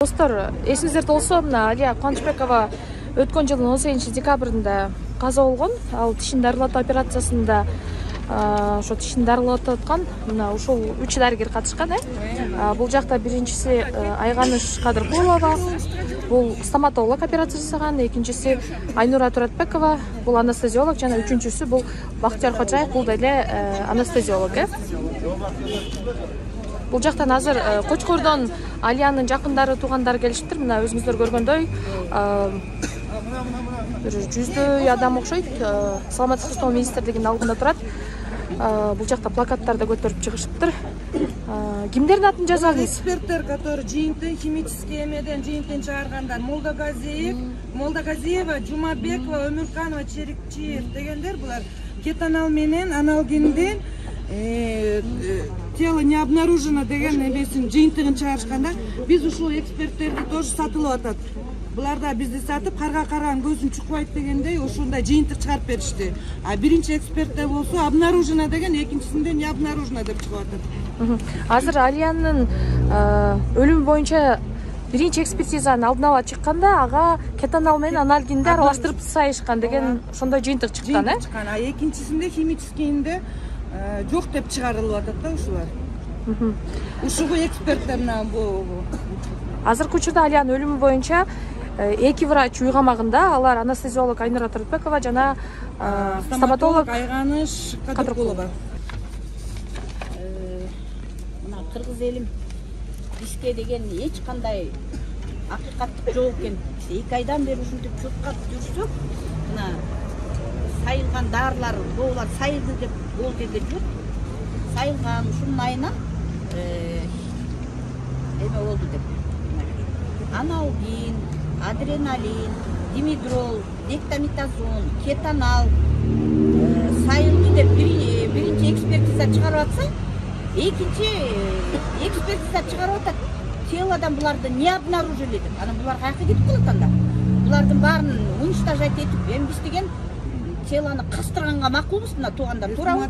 Достор, эсиңиздерде болсо, мына Алия Кубанычбекова өткөн жылдын 18-декабрында каза болгон. Ал тишин дарылатуу операциясында ошо тишин дарылатып аткан. Мына ушул 3 дарыгер катышкан, Бул жакта биринчиси Айганыш Кадыркулова, бул стоматолог операция жасаган, экинчиси Айнура Туратбекова, бул анестезиолог, жана үчүнчүсү бул Бактияр Кожаев, бул деле анестезиолог. Бул жактан азыр Кочкордон Алиянын жакындары, туугандары келишиптир. Мына өзүңүздөр көргөндөй, бир 100дөй адам окшойт. Саламаттык сактоо министрлигинин алдында турат. Бул жакта плакаттарды көтөрүп чыгышыптыр. Кимдердин атын жазабыз? Эксперттер, которые жыйынтын химический эмеден жыйынтын чыгаргандар. Молдагазиева, Жумабекова, Өмүрканова, Черикчиев дегендер булар кетанал менен аналгиндин тело не обнаружено деген эмесин жыйынтыгын чыгарышканда, биз ушул эксперттерди тоже сатылып атат. Булар да бизди сатып, карга караган көзүн чукпайт дегендей ошондой жыйынтык чыгарып беришти. А биринчи экспертте болсо обнаружено деген, экинчисинде не обнаружено деп чыгып атат. Азыр Алиянын өлүмү боюнча биринчи экспертизанын алдын ала чыкканда, ага кетанал менен аналгинди аралаштырып сайышкан деген ошондой жыйынтык чыккан, А экинчисинде химическийинде жок деп чыгарылып атат да ушулар. Ушул эксперттер менен азыркы учурда Алиянын өлүмү боюнча 2 врач уйгамагында, алар анестезиолог Айнура Туратбекова жана стоматолог Айганыш Кадыркулова. Мына кыргыз элим бизге деген эч кандай акыйкаттык жок экен. 2 айдан бери ушинтип чуркап жүрсөк, мына сайылган дарылар, доолар сайылды деп бул жерде жүр. Сайылган ушунун айынан эме болду деп. Аналгин, адреналин, димедрол, дектамитазон, кетанал сайылды деп биринчи экспертиза чыгарып атса, экинчи экспертиза чыгарып атат. Телодан буларды не обнаружили деп. Ана булар каяка кетип калат анда. Булардын баарын уничтожать этип, эми биз деген телоны кастырганга макулбуз, мына туугандар туурабы?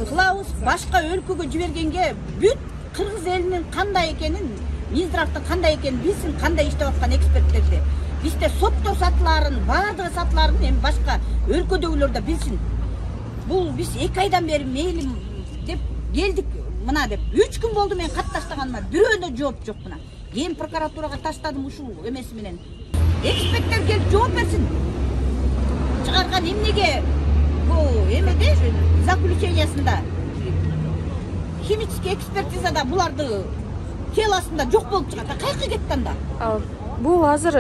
Кылабыз, башка өлкөгө жибергенге бүт кыргыз элинин кандай экенин, Минздравдын кандай экенин билсин, кандай иштеп аткан эксперттерди. Бизде сотто сатыларын, баардыгы сатыларын эми башка өлкөдөгүлөр да билсин. Бул биз 2 айдан бери мейли деп келдик мына деп. 3 күн болду мен кат таштаганыма, бирөөнө жооп жок мына. Ген прокуратурага таштадым ушул эмеси менен. Эксперттер келип жооп берсин. Чыгарган эмнеге бул эмеде заключениясында химический экспертизада буларды телосунда жок болуп чыгат. Кайка кетти анда? Бул азыр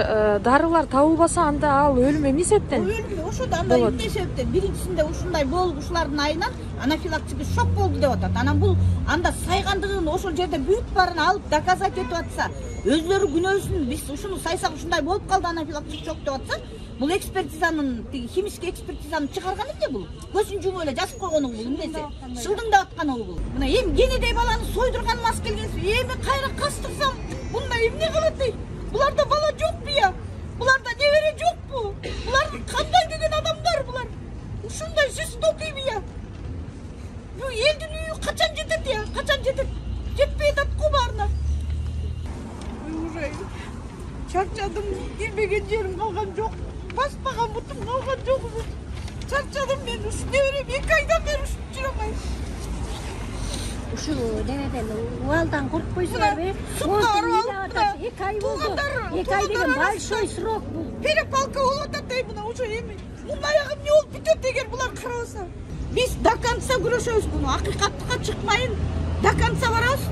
дарылар табылбаса, анда ал өлүм эмне себептен? Өлүм ошода анда эмне себептен? Биринчисинде ушундай болуп, ушулардын айынан анафилактикий шок болду деп атат. Анан бул анда сайгандыгын ошол жерде бүт баарын алып доказать этип атса, өзлөрү күнөөсүн биз ушуну сайсак ушундай болуп калды анафилактикий шок деп атса, бул экспертизанын, химический экспертизаны чыгарган эмне бул? Көзүн жумуп эле жазып койгону бул эмнеси? Шылдыңдап атканы бул. Мына эми кенедей баланы сойдурган мас келгенсиз, эми кайра кастырсам, бунда эмне кылат дейт? Буларда бала жокпу я? Буларда небере жокпу? Булар кандай деген адамдар булар? Ушундай жестокийби я? Бу элдин үйү качан жетет я? Качан жетет? Жетпей атат-ку баарына. Уже чарчадым, кирбеген жерим калган жок. Баспаган бутум калган жок. Чарчадым мен, ушу неберем 2 айдан бери ушинтип жүрө алмайм. Ушу денеден уалдан коркпойсуңарбы? Сукка барып алып, 2 ай болду. 2 ай деген большой срок бул. Перепалка болуп атат дейм мына ошо эми. Мунун аягы эмне болуп бүтөт эгер булар карабаса? Биз до конца күрөшөбүз, буну акыйкаттыкка чыкмайын, до конца барабыз.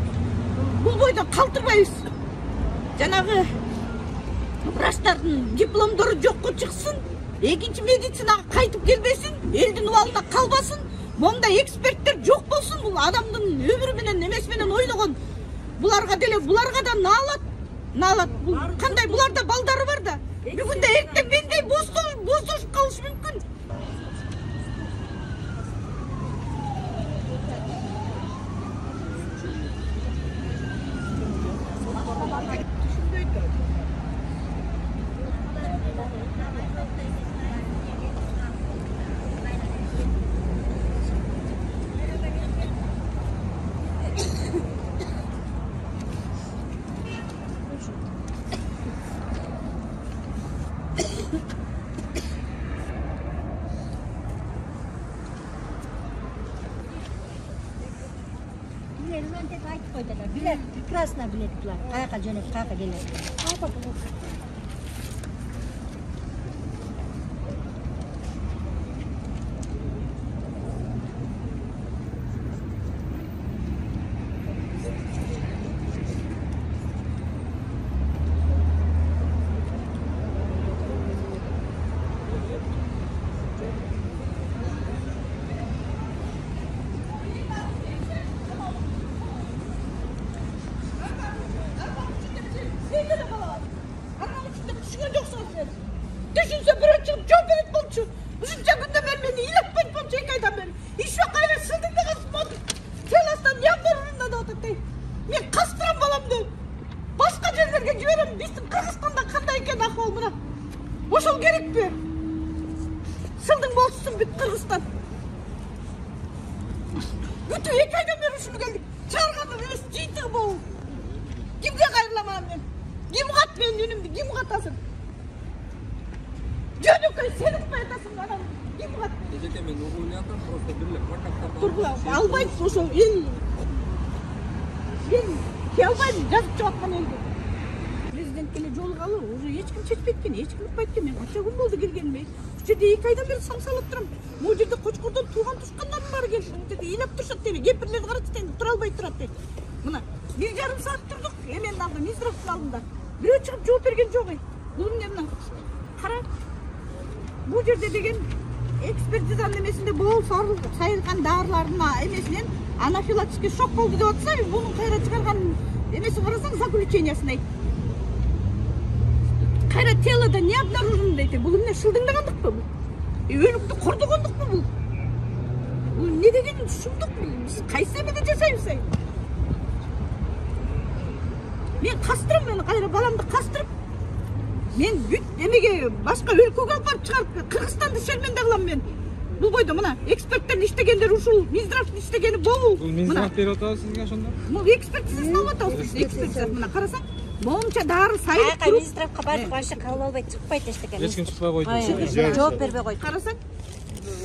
Бул бойдон калтырбайбыз. Жанагы врачтардын дипломдору жокко чыксын, экинчи медицинага кайтып келбесин, элдин убалында калбасын. Мондай эксперттер жок болсун, бул адамдын өмүрү менен эмес менен ойлогон. Буларга деле, буларга да наалат. Бул кандай, буларда балдары бар да. Бүгүндө эртең мендей боздошуп калышы мүмкүн. Билет, прекрасно билет булар. Каяка жөнөп, каяка келет. Düşünse bir çıkıp çok büyük bolçu. Uzunca günde ben beni ilap koyup bolçu aydan beri. İş yok ayrı sildin de kasmadı. Selastan yanlarında da oturtayım. Men kastıram balamdı. Başka yerlerge giberim. Bizim Kırgızstanda kandayken ahval buna. Oşul gerek mi? Sildin bolçusun bir Kırgızstan. Bütün 2 aydan beri şunu geldik. Çağırganım emes ciytiği bol. Kimge gayrılamam ben? Kim kat benim önümde? Kim katasın? Жөнөкөй сен укпай атасың анан ким кат? Эжеке мен угуйны атам просто биреле плакаттарды Тургула албайсың ошол эл. Мен кие албайм жазып чыгып элди. Президентке эле жолугалы уже эч ким чечпейт экен, эч ким укпайт экен. Мен канча күн болду келгениме. Бул жерде 2 айдан бери самсалып турам. Бул жерде Кочкордон тууган тушкандарым баары келди. Бул жерде ыйлап турушат дейби. Кемпирлерди карачы дейби, тура албай турат дейби. Мына 1,5 саат турдук. Эменин алдында, Минздравдын алдында. Бирөө чыгып жооп берген жок. Бул эмне мына? Кара. Bu жерде деген экспертизанын эмесинде бол сайылган дарылардын эмесинен анафилактический шок болду деп атса, бунун кайра чыгарган эмесин карасаң заключениясын айт. Кайра телодо не обнаружено дейт. Бул эмне шылдыңдагандыкпы бул? Өлүктү кордогондукпу бул? Бул не деген шумдук бул? Биз кайсы эмеде жашайбыз? Мен кастырам, мен кайра баламды кастырып мен бүт эмеге башка өлкөгө алып барып чыгарып Кыргызстанды шерменде кылам мен. Бул бойдо мына эксперттердин иштегендери ушул, Минздравдын иштегени бул. Бул Минздрав берип атабы сизге ошондо? Бул экспертизасын алып атабыз. Экспертиза мына карасаң, моунча дары сайып туруп. Минздравга барып башы кабыл албай чыкпайт эчтекен. Эч ким чыкпай койду. Жооп бербей койду. Карасаң,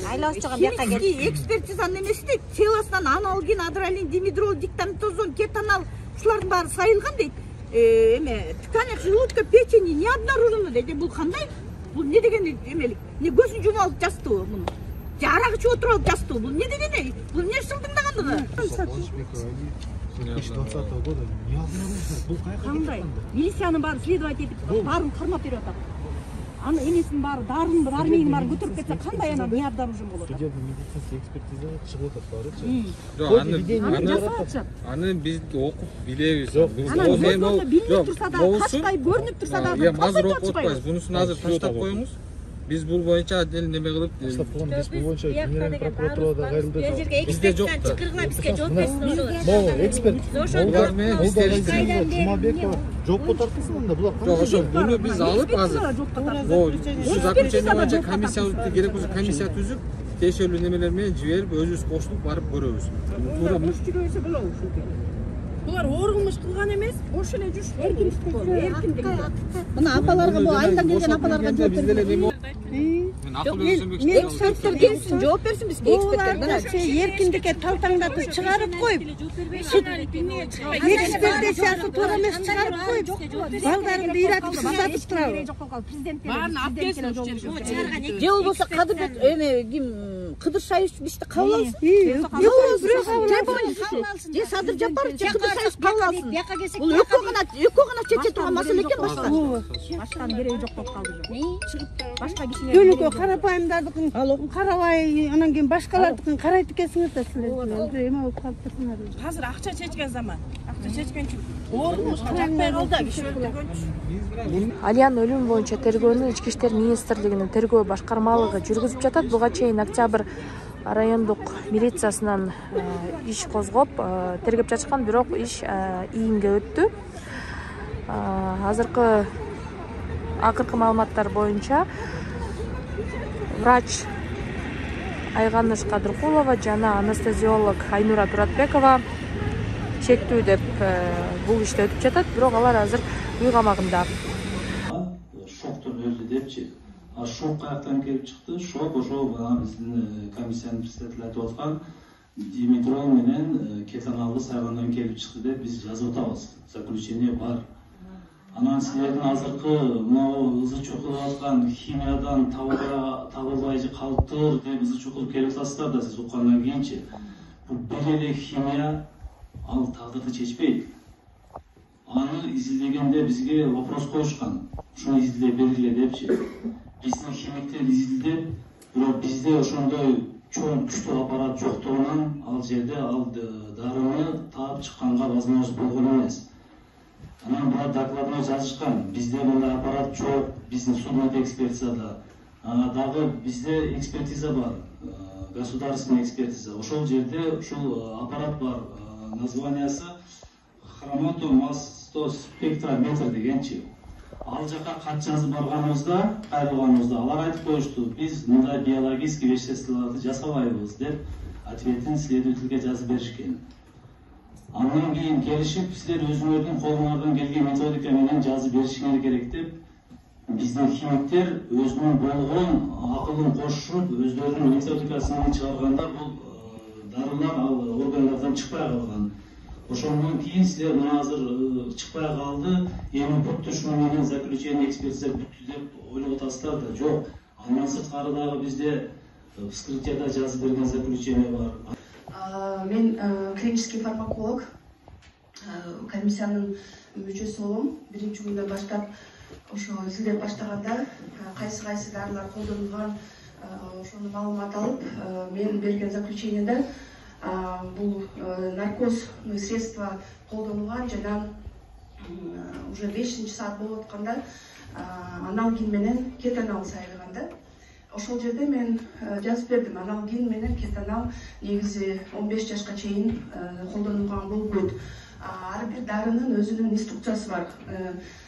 Айлабыз чыган бияка келип. экспертизанын эмесинде телосунан аналгин, адреналин, димедрол, диктамитозон, кетанал ушулардын баары сайылган дейт. Эме тканях желудка, печени не обнаружено дейт. Бул кандай? Бул не деген эмелик? Не көзүн жумуп алып жастыбы муну? Арак ичип отуруп алып жастыбы? Бул не деген? Бул не шылдыңдагандыгы? 2020 года не обнаружено. Бул кайка Кандай? Милициянын баары следовать этип баарын кармап берип атат. Аны энесинин баары дарын армейнин баарын көтөрүп кетсе кандай анан не обнаружен болот? судебный медицинский экспертиза чыгып атат баарычы. Аны биз окуп билебиз. Анан көздөндө билинип турса да, качпай көрүнүп турса да, азыр окуп атпайбыз. Бунусун азыр таштап коюңуз. Биз бул боюнча неме кылып, Таштап койгон биз бул боюнча генеральный прокуратурада кайрылды. бизде жок да. Чакыргыла бизге жооп берсин ошол. Могу эксперт. Булар менен иштебиз. Жумабекова жокко тартылсын анда булар. Жок, ошо буну биз алып азыр. Ушу заключение боюнча комиссия керек болсо комиссия түзүп, тиешелүү немелер менен жиберип, өзүбүз кошулуп барып көрөбүз. Туура Булар оргумуш кылган эмес, ош эле жүрүш эркин иштейт. Мына апаларга бул айылдан келген апаларга жооп биз деле берген. неме мен акыл өзүмбек Эксперттер келсин, жооп берсин бизге эксперттер. Мына Эркиндикке талтаңдатып чыгарып коюп, экспертизасы туура эмес чыгарып коюп, балдарымды ыйратып сыздатып турабы? Баарын алып келсин ошол жерге. же болбосо Кадырбек эме ким Кыдыр Шаевичти кабыл алсын. Же Садыр Жапаров, же Кыдыр Шаевич кабыл алсын. Бул экөө гана чече турган маселе экен башка. Башканын кереги жок болуп калды жок. Башка кишилер жөнөкөй карапайымдардыкын карабай, анан кийин башкалардыкын карайт экенсиңер да силер. Эме болуп калыптырсыңар. Азыр акча чечкен заман. Акча чечкен үчүн орунмушка жакпай калды киши өлтүргөнчү. Алиянын өлүмү боюнча тергөөнү Ички иштер министрлигинин тергөө башкармалыгы жүргүзүп жатат. Буга чейин Октябрь райондук милициясынан иш козгоп тергеп жатышкан, бирок иш ийинге өттү. Акыркы маалыматтар боюнча врач Айганыш Кадыркулова жана анестезиолог Айнура Туратбекова чектүү деп бул иште өтүп жатат, бирок алар азыр үй камагында. Шоктун өзү депчи. Шок каяктан келип чыкты? Шок ошол биздин комиссиянын председатели айтып аткан Dimitrov менен кетаналды сайгандан келип чыкты деп биз жазып атабыз. Заключение бар. Анан силердин азыркы могу ызы чукулуп аткан химиядан табылбай калыптыр деп ызы чукулуп келип атасыздар да, сиз уккандан кийинчи. Бул бир эле химия ал тагдырды чечпейт. Аны изилдегенде бизге вопрос коюшкан. Ушуну изилдей бергиле депчи. Биздин химиктер изилдеп, бирок бизде ошондой чоң күчтүү аппарат жоктугунан ал жерде ал дарыны таап чыкканга возможность болгон эмес. Анан булар докладына жазышкан. Бизде мындай аппарат жок, биздин судмед экспертизада. Дагы бизде экспертиза бар, государственный экспертиза. Ошол жерде ушул аппарат бар, названиясы хроматомастоспектрометр дегенчи. Ал жака кат жазып барганыбызда, кайрылганыбызда алар айтып коюшту, биз мындай биологический веществолорду жасабайбыз деп ответин следовательге жазып беришкен. Андан кийин келишип, силер өзүңөрдүн колуңардан келген методика менен жазып беришиңер керек деп, биздин химиктер өзүнүн болгон акылын кошуп, өздөрүнүн методикасын чыгарганда бул дарылар ал органдардан чыкпай калган. Ошондон кийин силер мына азыр чыкпай калды, эми бүттү шуну менен заключение экспертиза бүттү деп ойлоп атасыздар да. Жок, андан сырткары дагы бизде вскрытияда жазып берген заключение бар. Мен клинический фармаколог, комиссиянын мүчөсү болом. Биринчи күндөн баштап ошо изилдеп баштаганда кайсы дарылар колдонулган ошону маалымат алып, мен берген заключениеде бул наркозный средства колдонулган жана уже 5 саат болуп атканда аналгин менен кетанал сайылганда. Ошол жерде мен жазып бердим, аналгин менен кетанал негизи 15 жашка чейин колдонулган болбойт. Ар бир дарынын өзүнүн инструкциясы бар.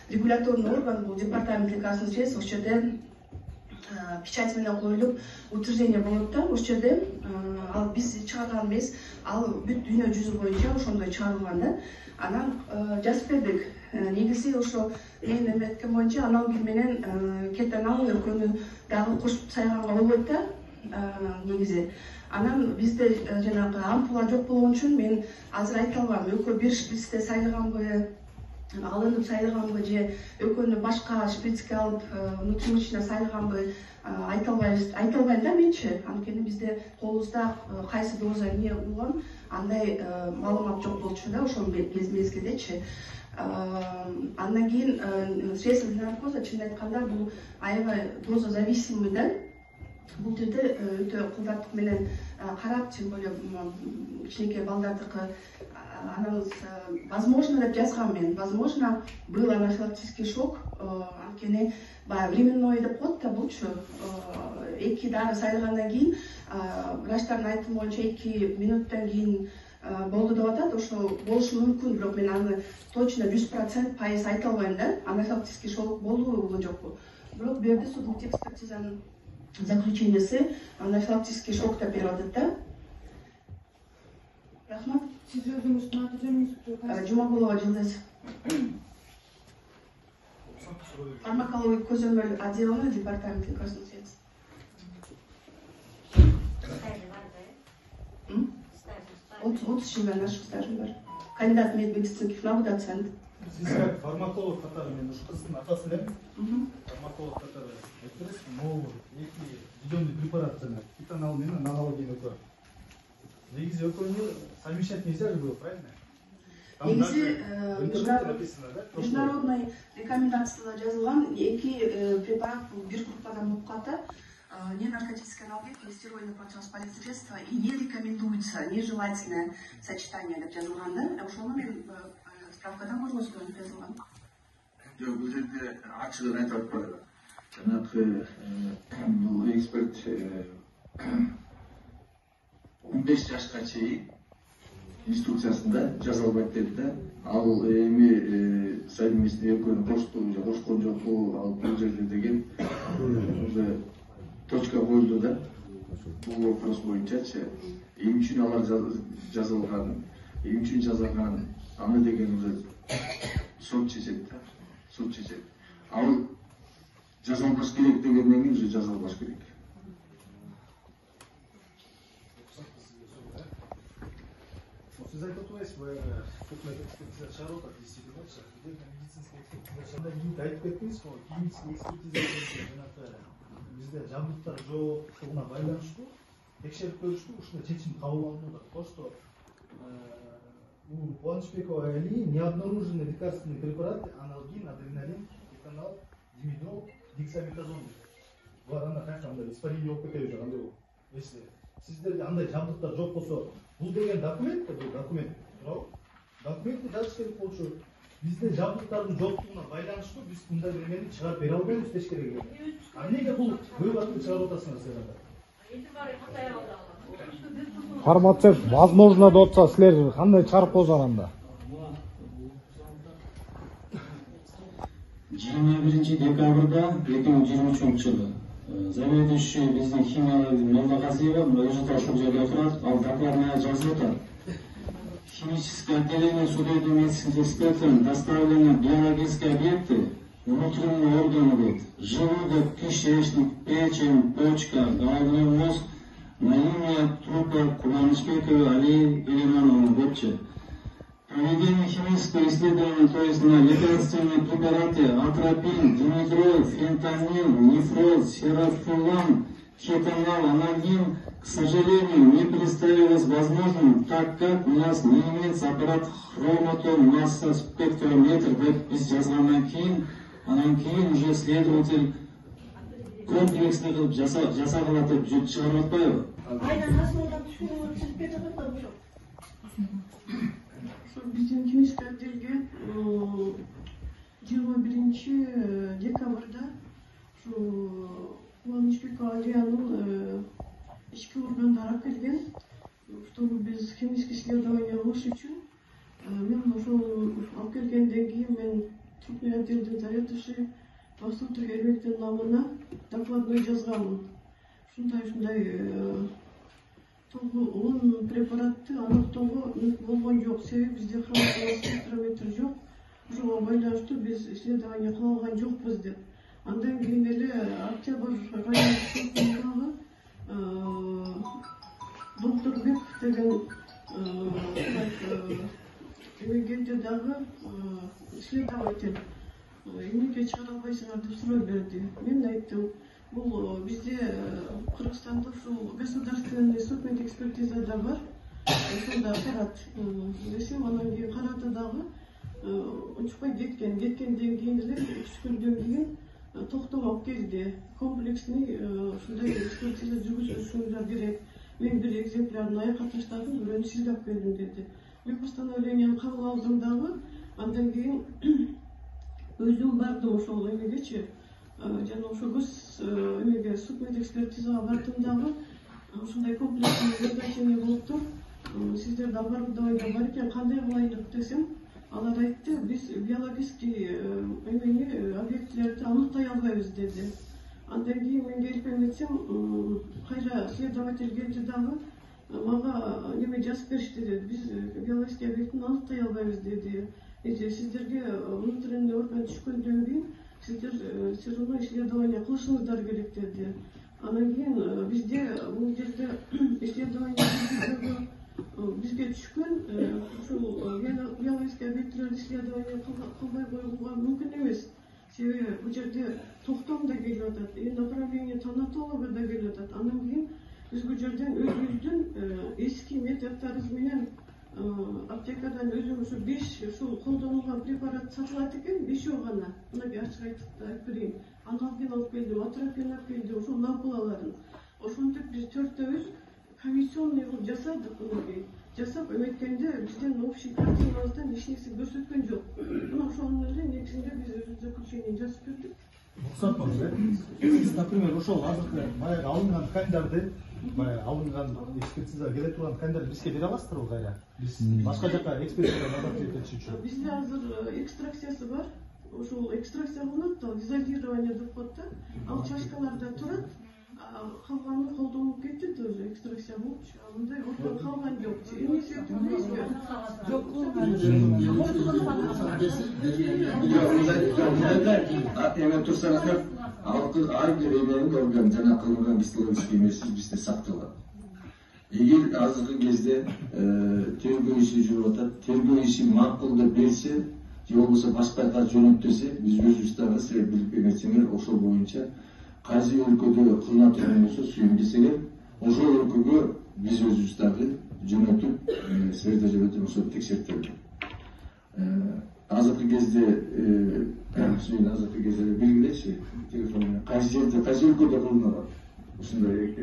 Регуляторный орган бул департамент лекарственных средств, ошол жерде печать менен коюлуп утверждение болот да, ошол жерде ал биз чыгарган эмес, ал бүт дүйнө жүзү боюнча ошондой чыгарылган да. Анан жазып бердик. Негизи ошо мен эметкен боюнча аналгин менен кетанал экөөнү дагы кошуп сайганга болбойт да, негизи. Анан бизде жанагы ампула жок болгон үчүн мен азыр айта албайм, экөө бир шприцте сайылганбы, алынып сайылганбы же экөөнү башка шприцке алып внутримышечно сайылганбы айта албайм да менчи. Анткени бизде колубузда кайсы доза эмне болгон андай маалымат жок болчу да ошол мезгилдечи. Андан кийин средства для наркоза, чынын айтканда, бул аябай доза зависимый да. Бул жерде өтө кылдаттык менен карап, тем более кичинекей балдардыкы. Анан возможно деп жазгам мен. Возможно, был анафилактический шок, анткени баягы временной деп коет да булчу. 2 дары сайылгандан кийин врачтардын айтымы боюнча 2 минуттан кийин болду деп атат. Ошо болушу мүмкүн, бирок мен аны точно 100% пайыз айта албайм да. Анафилактический шок болдубу жокпу. Бирок бул жерде судный экспертизанын заключениеси анафилактический шок деп берип атат да. Рахмат. Siz özünüzün adı jönüңүздү? Жумагулова Жылдыз. Фармакология көзөмөл отделы, департамент лекарственных средств. Отуз жылдан ашык стажым бар. Кандидат медицинских наук, доцент. Сиз фармаколог катары, мен ушу кыздын атасы элем. Фармаколог катары айттыңыз, могу 2 бидондуу препарат жана кетанал менен аналогин өкө. Негизи экөөнү совмещать нельзя же было, правильно? Негизи международный рекомендацияда жазылган 2 препарат бир группадан болуп калат. Не наркотический аналгетик, не стероидное противовоспалительное средство и не рекомендуется, нежелательное сочетание деп жазылган да. Ошону мен справкадан көргөзгөн жазылган. Жок, бул жерде ачыгын айтып атпадым. Жанагы бул эксперт 15 жашка чейин инструкциясында жазылбайт деди да. Ал эми совместный экөөнү кошту же кошкон жокпу, ал бул жерде деген уже точка коюлду да. Бул вопрос боюнчачы эмне үчүн алар жазылган, эмне үчүн жазылган, аны деген уже сот чечет да. Сот чечет. Ал жазылбаш керек дегенден кийин уже жазылбаш керек. Siz айтып отырсыз, көпмет экспертиза шығарып отыр, действительно, медицинский экспертиза шығарып айтып кеттіңіз ғой, клинический экспертиза бізде жабдықтар жоқтығына байланышты текшеріп көрүштү, ушундай чечим кабыл алынды. То, что у Кубанычбекова Али не обнаружены лекарственные препараты аналгин, адреналин, кетанал, димедрол, дексаметазон. Булар анда кайканда испарение болуп кетеби же кандай болот? Если сиздерде андай жабдыктар жок болсо, бул деген документ, бул документ, туурабы? Документти жазыш керек болчу. Бизде жабдыктардын жоктугуна байланыштуу биз мындай эмени чыгарып бере албайбыз деш керек экен. А эмнеге бул бөлгөтүн чыгарып атасыңар силер? Фармацевт возможно деп атса, силер кандай чыгарып койсоңор анда? 21 декабрда 2023 жылы заведующий биздин химия Молдагазиева өзү ошол жерде турат, ал докладына жазып атат. Химическое отделение судебным медицинским экспертам доставлены биологические объекты внутреннего органа, желудок, кишечник, печень, почка, головной мозг на имя трупа Кубанычбековой Али Элимановны Бетче. Проведение химического исследования, то есть на лекарственные препараты атропин, димедрол, фентанил, нефрол, серафулан, кетанал, аналгин, к сожалению, не представилось возможным, так как у нас не имеется аппарат хроматомасса спектрометр, без жазгандан кийин, анан кийин уже следователь комплексно кылып жасагыла деп чыгарып атпайбы? Биздин химический отделге 21 декабрда Кубанычбекова Алиянын ички органдары келген, чтобы биз химический исследование кылыш үчүн мен ошол алып келгенден кийин мен трупный отделдин заведующий Басутов Эрмектин намына докладной жазганмын. Ушундай он препаратты аныктоого болгон жок, себеби бизде спектрометр жок. Ошого байланыштуу биз исследование кыла алган жокпуз деп. Андан кийин эле Октябрь районундагы доктор Бек деген эмегенде дагы исследователь эмнеге чыгара албайсыңар деп суроо берди. Мен айттым, бул бизде Кыргызстанда ушул государственный судмедэкспертиза да бар. Ошондо карат. Десем, анан кийин карады дагы учпай кеткенден кийин эле 3 күндөн кийин токтомоп келди. Комплексный ушундай экспертиза жүргүзүшүңүздөр керек. Мен бир экземплярын аякка таштадым, бирөөнү сизге алып келдим деди. Мен постановленияны кабыл алдым дагы, андан кийин өзүм бардым ошол эмегечи. Жана ошол эмеге судмедэкспертизага бардым дагы. Ушундай комплексный назначение болуптур. Сиздерде оборудование бар экен, кандай кылайлык десем, алар айтты, биз биологический эмени объектилерди аныктай албайбыз деди. Андан кийин мен келип эметсем, кайра следователь келди дагы, мага неме жазып беришти деди. Биз биологический объектин аныктай албайбыз деди. Сиздерге внутренний орган түшкөндөн кийин сиздер все равно исследование кылышыңыздар керек деди. Анан кийин бизде бул жерде исследование бизге түшкөн ушул биологический объектилерди исследование кылбай коюлууга мүмкүн эмес. Себеби бул жерде токтом да келип атат, направление тонатолога да келип атат. Анан кийин биз бул жерден өзүбүздүн эски методдорубуз менен аптекадан өзүм ушу 5 ушул колдонулган препарат сатылат экен, 5 гана. Мына ачык айтып берейин. Аналгин алып келдим, атропин алып келдим, ушул ампулаларын. Ошентип биз 4-төбүз комиссионный кылып жасадык мынакей. Жасап эметкенде бизден общий картинабыздан эч нерсе көрсөткөн жок. Мына ошонун эле негизинде биз өзүбүз заключение жазып бердик. Рұқсат болса, сіз, например, ошол азыркы баягы алынган ткандарды, баягы алынган экспертизага келе турган ткандарды бизге бере аласыздарбы кайра? Биз башка жака экспертиза надап кетиш үчүн. Бизде азыр экстракциясы бар. Ошол экстракция кылынат, дезодирование деп коет да. Ал чашкаларда турат. Калганы колдонуп кетти тоже экстракция болчу. Мындай ортон калган жок. Эмне себептен билесизби? Жок. Эме турсаңыздар, ар бир эмени көргөн жана кылынган биз кылган ишке эмеспиз, бизде сакталат. Эгер азыркы кезде тергөө иши жүрүп атат, тергөө иши макул деп берсе, же болбосо башка жака жөнөттөсө, биз өзүбүз дагы силер билип берсеңер, ошол боюнча кайсы өлкөдө кылына турган болсо сүйүн десеңер, ошол өлкөгө биз өзүбүз дагы жөнөтүп, силерде жөнөтүп ошо текшертели. Азыркы кезде белгилечи, телефон менен кайсы жерде, кайсы өлкөдө кылынат? Ушундай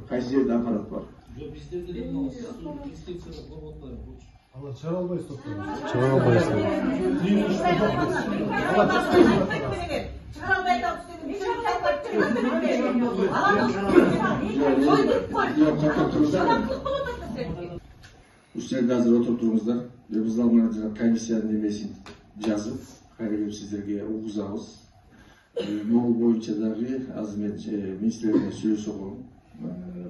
кайсы жерде аппарат бар? Bizde de inspeksiya robotlar bu. Алар чыгара албайсыз. Чыгара албайсыз. Ушул азыр отуруп туруңуздар. Биз алдына комиссиянын немесин жазып, кайра сиздерге угузабыз. Могул боюнча дагы азыр мен министрлер менен сүйлөшөм.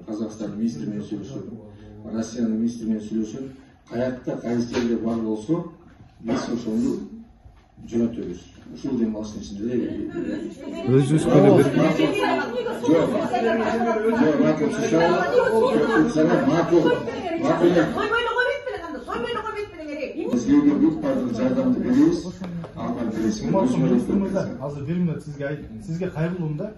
Казакстан министри менен сүйлөшөм. Россиянын министри менен сүйлөшөм. Каякта кайсы жерде бар болсо, биз ошону жөнөтөбүз. Ушул демалыштын ичинде Өзүбүз көрө берип. Азыр бир мүнөт сизге кайрылуум да.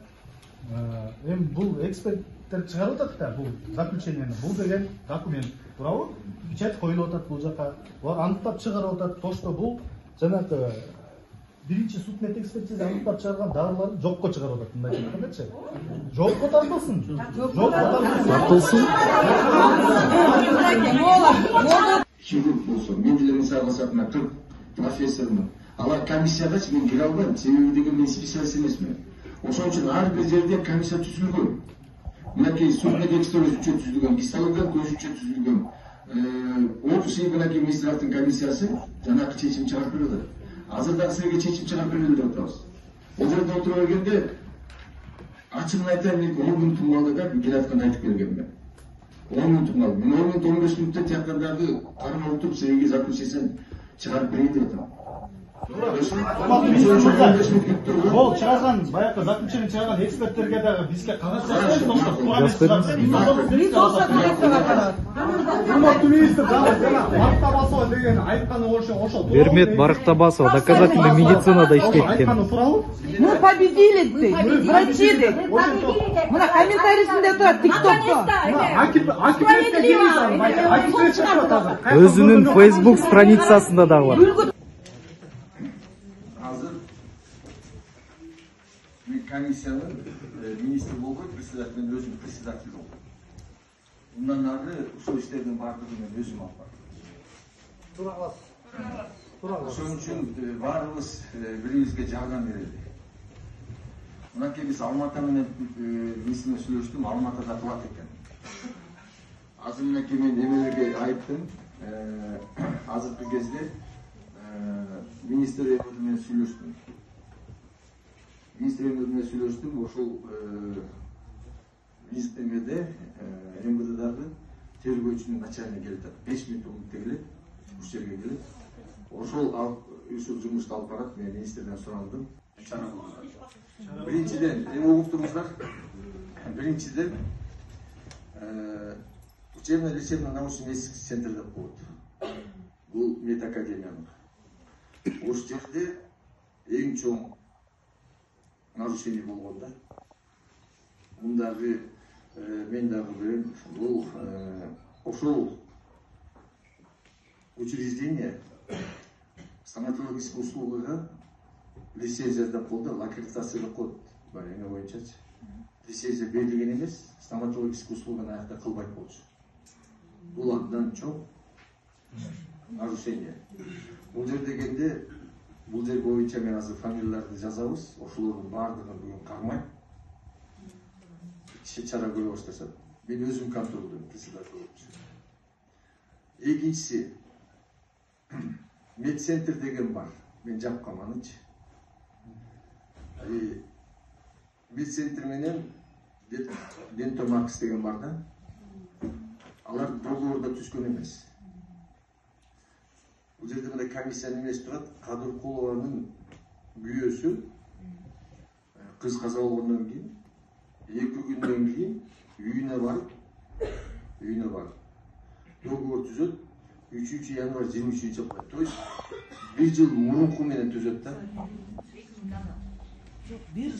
Эми бул эксперттер чыгарып атат да, бул заключениени. Бул деген документ, туурабы? Печать коюлуп атат бул жака. Булар аныктап чыгарып атат. То, что бул жанагы биринчи судмед экспертиза аныктап чыгарган дарыларды жокко чыгарып атат. Мындай айткандачы. Жокко тартылсын. Жокко тартылсын. Хирург болсо, мен деле мисалга сатына 40 профессормун. Алар комиссиядачы мен кире албайм. Себеби деген мен специалист эмесмин. Ошон үчүн ар бир жерде комиссия түзүлгөн. Мынакей судмед эксперт үчүн түзүлгөн, кристаллограф көз үчүн түзүлгөн. Общий мынакей министрликтин комиссиясы жанакы чечим чыгарып берди. Азыр дагы силерге чечим чыгарып берели деп атабыз. Бул жерде отуруп бергенде ачыгын айтайын, 10 мүнөт малда келатканды айтып келгенмин. 10 мүнөт мал. Мен 10 мүнөт 15 мүнөттө тияктардагы карман отуруп силерге заключениесин чыгарып берейин деп атам. Ол чыгарган, баягы заключение чыгарган эксперттерге дагы бизге кагаз Барктабасова деген айтканы ошол. Бермет Барктабасова доказательный медицинада иштейт экен. Мы победили, врачи. Мына комментарийсинде турат TikTok'та. Өзүнүн Facebook страницасында дагы бар. Комиссиянын министр болгон, председатель өзүм председатель болгон. Мындан ары ушул иштердин баардыгын мен өзүм алып бардым. Ошон үчүн баарыбыз бирибизге жардам берели. Мынакей биз Алматы менен министр менен сүйлөштүм, Алматыда кылат экен. Азыр мынакей мен эмелерге айттым, азыркы кезде министр менен сүйлөштүм. Министрлермен сүйлөштүм, ошол министрлерде МВДдагы тергөөчүнүн начальниги келет. 5 мүнөт өтүп келет, ушул жерге келет. Ошол ушул жумушту алып барат, мен министрден сурандым. Биринчиден, угуп туруңуздар. Биринчиден, учебно-лечебно-научный центр деп коет. Бул медакадемиянын. Ошол жерде эң чоң нарушение болгонда, мындагы мен дагы билем, бул ошол учреждение стоматологический услугага лицензиядан колдо, аккредитациядан коет. Бар эме боюнчачы. Лицензия берилген эмес, стоматологический услуганы аякта кылбайт болчу. Бул абдан чоң нарушение. Бул жер дегенде бул жер боюнча мен азыр фамилияларды жазабыз, ошолордун баардыгын бүгүн кармайм. Чара көрө башташат. Мен өзүм контролдойм, председатель болуп. Экинчиси, медцентр деген бар. Мен жапкам анычы. Медцентр менен Дентомакс деген бар да. Алар договорда түзгөн эмес. Бул жерде мындай комиссия немеси турат, Кадыркулованын күйөөсү кыз каза болгондон кийин 2 күндөн кийин үйүнө барып үйүнө барып договор түзөт, 3 январь 23 жылга. То есть 1 жыл мурунку менен түзөт да. 1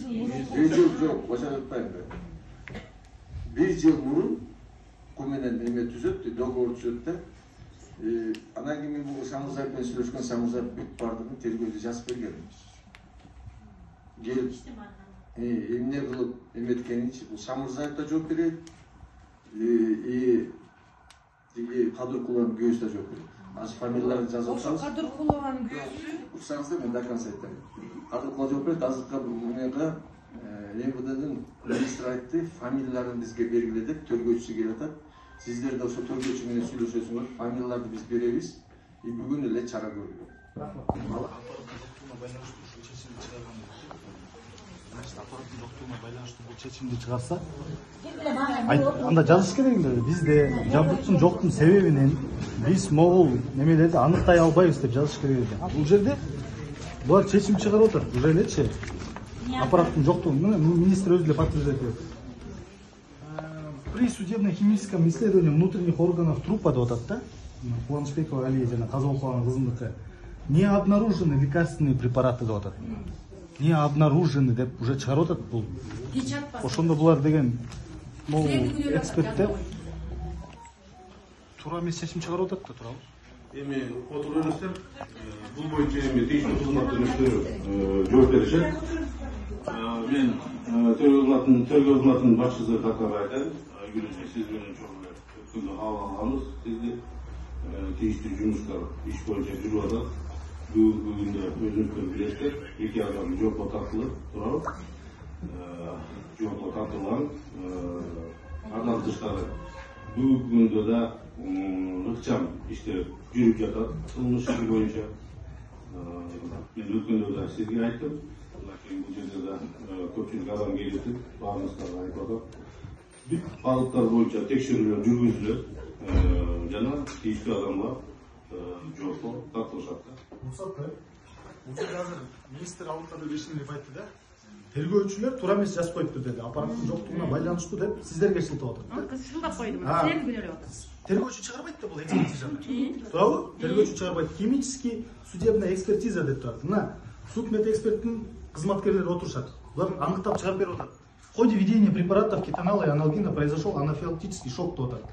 жыл жок, башка айтпайм. 1 жыл мурунку менен эме түзөт, договор түзөт да. Анан кийин мен бул Самырзаев менен сүйлөшкөн, Самырзаев бүт бардыгын тергөөдө жазып берген. Келип эмне кылып эметкенинчи бул Самырзаев да жооп берет, Кадыркулованын күйөөсү да жооп берет. Азыр фамилияларын жазып алсаңыз. Кадыркулованын күйөөсү. Урсаңыз мен до конца айтам. Кадыркулова жооп берет, азыркы мынга МВДдин министри айтты, фамилияларын бизге бергиле деп тергөөчүсү келип атат. Сиздер да ошо тергөөчү менен сүйлөшөсүңөр, фамилияларды биз беребиз. Бүгүн эле чара көрүлөт. Аппараттын жоктугуна байланыштуу бул чечимди чыгарса, анда жазыш керек эле. Бизде жабдыктын жоктун себебинен биз могул немелерди аныктай албайбыз деп жазыш керек эле. Бул жерде булар чечим чыгарып атат. Уже элечи аппараттын жоктугун министр өзү эле подтверждать этет. При судебно-химическом исследовании внутренних органов трупа деп атат да. Кубанычбекова Алия жана Казалкованын кызыныкы. Не обнаружены лекарственные препараты деп атат. Не обнаружены деп уже чыгарып атат бул. Ошондо булар деген могу эксперттер туура эмес чечим чыгарып атат да, туурабы? Эми отуруп элестер, бул боюнча эми тийиштүү кызматтар жооп беришет. Мен тергөө кызматынын башчысы катары айтайын. Күнүнө сиз менен чоң эле өткөндө кабыл алганбыз. Сизди тийиштүү жумуштар иш боюнча жүрүп атат. Бүгүнкү күндө өзүңүздөр билесиздер, 2 адам жоопко тартылып, туурабы? Жоопко тартылган. Андан тышкары бүгүнкү күндө да ыкчам иштер жүрүп жатат кылмыш иши боюнча. Мен өткөндө да сизге айттым. Бул жерде да көпчүлүк адам келип, баарыңыздарга айтып атат. Бүт багыттар боюнча текшерүүлөр жүргүзүлөт жана тийиштүү адамдар жоопко тартылышат. Мурсат бул жерде азыр министр алыптады бешин деп айтты да. Тергөөчүлөр туура эмес жазып коюпту деди. Аппараттын жоктугуна байланыштуу деп сиздерге шылтап атат. Шылтап койдум. Силерди күнөөлөп атасыз. Тергөөчү чыгарбайт да бул экспертизаны. Туурабы? Тергөөчү чыгарбайт. Химический судебная экспертиза деп турат. Мына суд медэксперттин кызматкерлери отурушат. Булар аныктап чыгарып берип атат. В ходе введения препаратов кетонала и аналгина произошел анафилактический шок деп атат.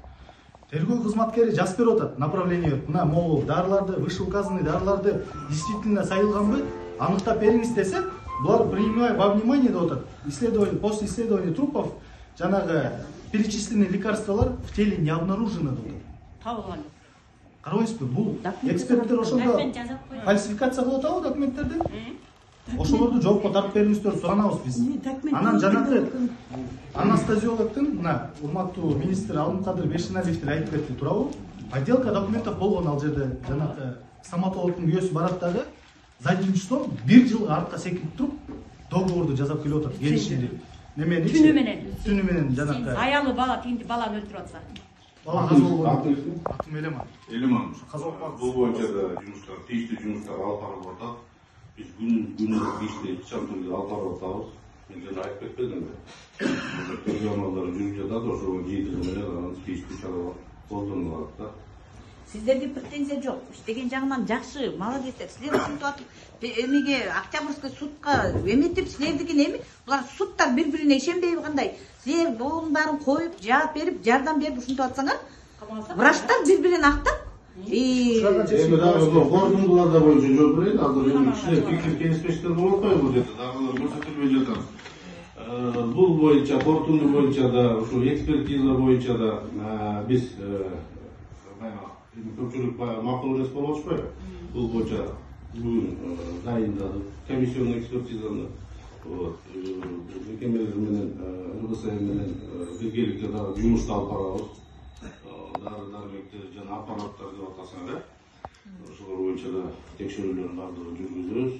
Тергөө кызматкери жазып берип атат направление. Мына могул дарыларды, вышеуказанный дарыларды действительно сайылганбы? Аныктап бериңиз десе, булар принимая во внимание деп атат. Исследование, после исследования трупов жанагы перечисленные лекарстволар в теле не обнаружено деп атат. Табылган. Карабайсызбы? Бул эксперттер ошондо фальсификация кылып атабы документтерди? Ошолорду жоопко тартып бериңиздер суранабыз биз. Анан жанагы анестезиологдун мына урматтуу министр Алымкадыр Бешеналиевдер айтып кетти, туурабы? Подделка документов болгон ал жерде жанагы стоматологдун күйөөсү барат дагы задним числом 1 жыл артка секирип туруп договорду жасап келип атат, келишимди. Немени? Түнү менен жанагы аялы бала тинди баланы өлтүрүп атса. Бала каза болгон. Атым Элеман. Элеман. Бул боюнча да жумуштар, тийиштүү жумуштар алып барылып атат. Биз күнүнүк ишти ыкчам түрдө алып барып атабыз. Мен жана айтып кетпедимби? Тергөө амалдары жүрүп жатат, ошого жетиги менен анан тийиштүү чаралар колдонулат да. Сиздерге претензия жок. Иштеген жагынан жакшы, молодецтер. Силер ушинтип атып, эмеге Октябрьский судка эметип, силердикин эми булар судтар бири-бирине ишенбейби кандай? Силер буунун баарын коюп, жаап берип, жардам берип ушинтип атсаңар, врачтар бири-бирин актап, эми дагы корутундуларда боюнча жооп берейин. Азыр эми кичине пикир келишпештер болуп атпайбы бул жерде? Дагы көрсөтүлбөй жатат. Бул боюнча, корутунду боюнча да, ушу экспертиза боюнча да биз көпчүлүк макул эмес болуп атышпайбы? Бул боюнча бүгүн дайындадык комиссионный экспертизаны. Мекемелер менен, РБС менен биргеликте дагы жумушту алып барабыз. Дары-дармектер жана аппараттар деп атасыңар, ошолор боюнча да текшерүүлөрдүн баардыгын жүргүзөбүз.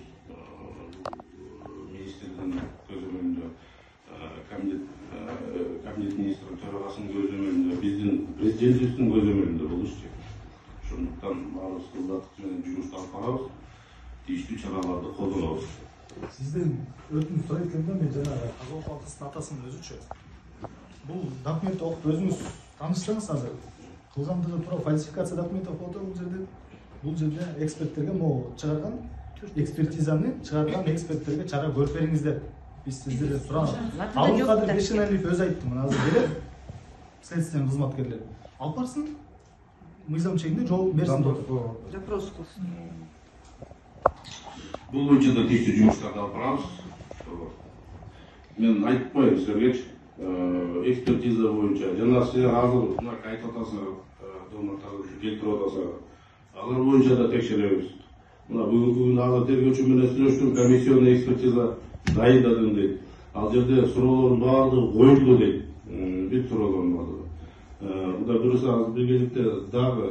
Министрдин көзөмөлүндө, кабинет министринин төрагасынын көзөмөлүндө, биздин президентибиздин көзөмөлүндө бул иш. Ошондуктан баарыбыз кызматтык менен жумушту алып барабыз, тийиштүү чараларды колдонобуз. Сизден өтүнүч сурайт элем да, мен жанагы Казалкова кыздын атасынын өзүчү. Бул документти окуп өзүңүз таанышсаңыз азыр кылгандыгы туура фальсификация документов фото бул жерде эксперттерге могу чыгарган экспертизаны чыгарган эксперттерге чара көрүп бериңиздер. Биз сиздерден сурабыз. Абдыкадыр Бешеналиев өзү айтты, мына азыр келет следственный кызматкерлер. Алып барсын, мыйзам чегинде жооп берсин деп. Запрос кылсын. Бул боюнча да тийиштүү жумуштарды алып барабыз. Мен айтып коеюн силерге, экспертиза боюнча жана силер азыр мына айтып атасыңар, донордорду келтирип атасыңар. Алар боюнча да текшеребиз. Мына бүгүнкү күндө азыр тергөөчү менен сүйлөштүм, комиссионный экспертиза дайындадым дейт. Ал жерде суроолордун баардыгы коюлду дейт. Бүт суроолордун баардыгы. Мында дурус азыр бир кезекте дагы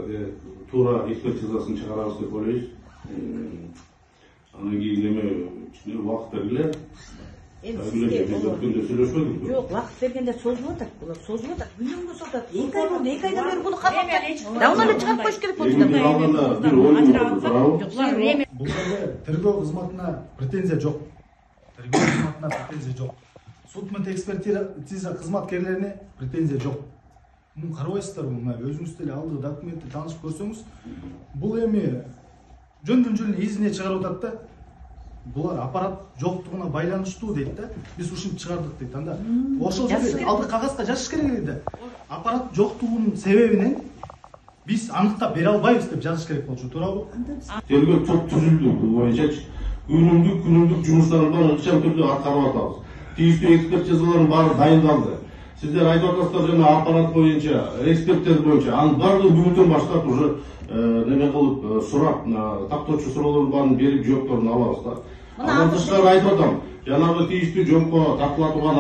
туура экспертизасын чыгарабыз деп ойлойбуз. Анан кийин эме убакыт бергиле. Жок, убакыт бергенде созулуп атат. Булар созулуп атат. Күнүнгө созулуп атат. 2 ай болду, 2 айдан бери буну каттап давно эле чыгарып коюш керек болчу. Бул жерде тергөө кызматына претензия жок. Тергөө кызматына претензия жок. Суд экспертиза кызматкерлерине претензия жок. Муну карабайсыздар, мына өзүңүз деле алды документти таанышып көрсөңүз, бул эми жөндөн изине чыгарып атат да. Булар аппарат жоктугуна байланыштуу дейт да. Биз ушинтип чыгардык дейт. Анда ошол жерде алды кагазга жазыш керек эле да. Аппарат жоктугунун себебинен биз аныктап бере албайбыз деп жазыш керек болчу, туурабы? Тергөө топ түзүлдү, бул боюнча күнүмдүк жумуштарды баары ыкчам түрдө аткарып атабыз. Тийиштүү экспертизалардын баары дайындалды. Сиздер айтып атасыздар жана аппарат боюнча, эксперттер боюнча, анын баардыгы бүгүнтөн баштап уже неме кылып сурап, тактоочу суроолордун баарын берип жоопторун алабыз да. Андан тышкары айтып атам, жанагы тийиштүү жомко тартыла турган